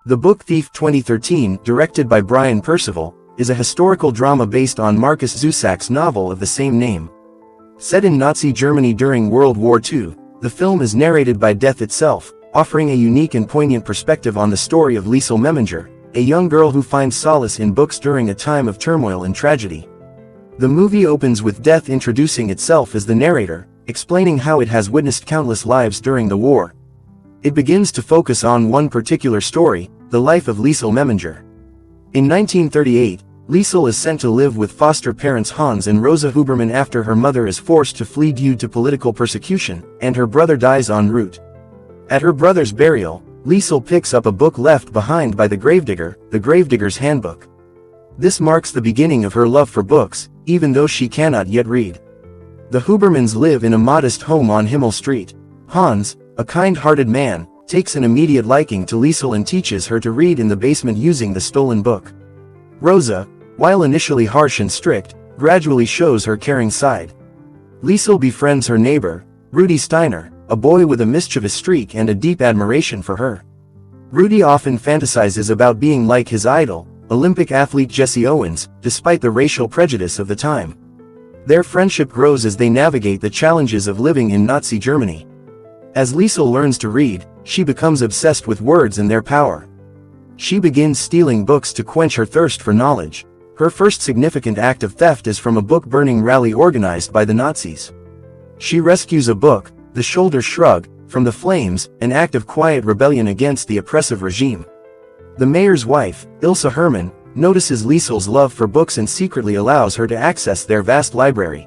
The Book Thief 2013, directed by Brian Percival, is a historical drama based on Markus Zusak's novel of the same name. Set in Nazi Germany during World War II, the film is narrated by death itself, offering a unique and poignant perspective on the story of Liesel Meminger, a young girl who finds solace in books during a time of turmoil and tragedy. The movie opens with death introducing itself as the narrator, explaining how it has witnessed countless lives during the war. It begins to focus on one particular story, the life of Liesel Meminger. In 1938, Liesel is sent to live with foster parents Hans and Rosa Huberman after her mother is forced to flee due to political persecution, and her brother dies en route. At her brother's burial, Liesel picks up a book left behind by the Gravedigger's Handbook. This marks the beginning of her love for books, even though she cannot yet read. The Hubermans live in a modest home on Himmel Street. Hans, a kind-hearted man, takes an immediate liking to Liesel and teaches her to read in the basement using the stolen book. Rosa, while initially harsh and strict, gradually shows her caring side. Liesel befriends her neighbor, Rudi Steiner, a boy with a mischievous streak and a deep admiration for her. Rudi often fantasizes about being like his idol, Olympic athlete Jesse Owens, despite the racial prejudice of the time. Their friendship grows as they navigate the challenges of living in Nazi Germany. As Liesel learns to read, she becomes obsessed with words and their power. She begins stealing books to quench her thirst for knowledge. Her first significant act of theft is from a book-burning rally organized by the Nazis. She rescues a book, The Shoulder Shrug, from the flames, an act of quiet rebellion against the oppressive regime. The mayor's wife, Ilse Hermann, notices Liesel's love for books and secretly allows her to access their vast library.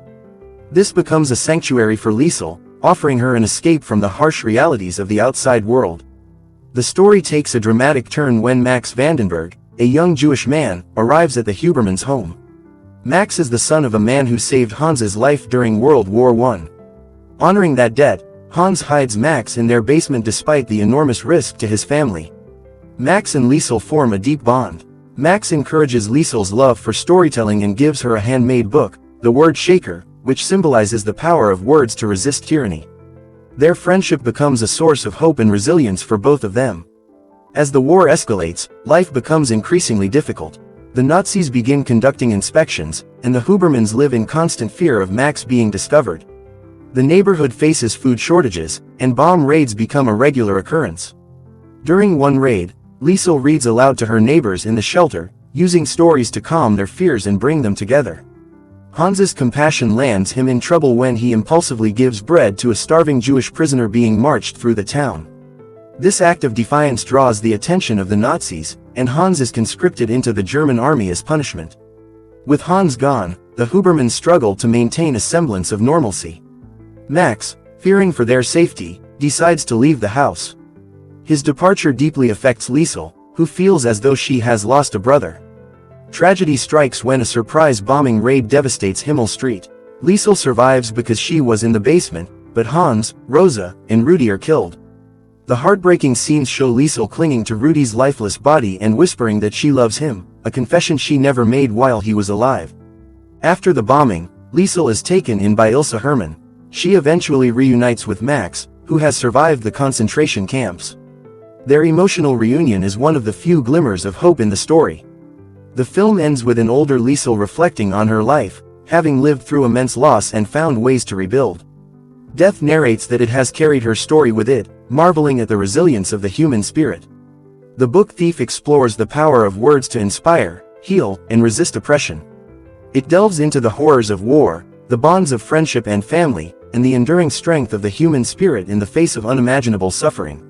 This becomes a sanctuary for Liesel, offering her an escape from the harsh realities of the outside world. The story takes a dramatic turn when Max Vandenberg, a young Jewish man, arrives at the Hubermans' home. Max is the son of a man who saved Hans's life during World War I. Honoring that debt, Hans hides Max in their basement despite the enormous risk to his family. Max and Liesel form a deep bond. Max encourages Liesel's love for storytelling and gives her a handmade book, The Word Shaker, which symbolizes the power of words to resist tyranny. Their friendship becomes a source of hope and resilience for both of them. As the war escalates, life becomes increasingly difficult. The Nazis begin conducting inspections, and the Hubermans live in constant fear of Max being discovered. The neighborhood faces food shortages, and bomb raids become a regular occurrence. During one raid, Liesel reads aloud to her neighbors in the shelter, using stories to calm their fears and bring them together. Hans's compassion lands him in trouble when he impulsively gives bread to a starving Jewish prisoner being marched through the town. This act of defiance draws the attention of the Nazis, and Hans is conscripted into the German army as punishment. With Hans gone, the Hubermans struggle to maintain a semblance of normalcy. Max, fearing for their safety, decides to leave the house. His departure deeply affects Liesel, who feels as though she has lost a brother. Tragedy strikes when a surprise bombing raid devastates Himmel Street. Liesel survives because she was in the basement, but Hans, Rosa, and Rudi are killed. The heartbreaking scenes show Liesel clinging to Rudi's lifeless body and whispering that she loves him, a confession she never made while he was alive. After the bombing, Liesel is taken in by Ilse Hermann. She eventually reunites with Max, who has survived the concentration camps. Their emotional reunion is one of the few glimmers of hope in the story. The film ends with an older Liesel reflecting on her life, having lived through immense loss and found ways to rebuild. Death narrates that it has carried her story with it, marveling at the resilience of the human spirit. The Book Thief explores the power of words to inspire, heal, and resist oppression. It delves into the horrors of war, the bonds of friendship and family, and the enduring strength of the human spirit in the face of unimaginable suffering.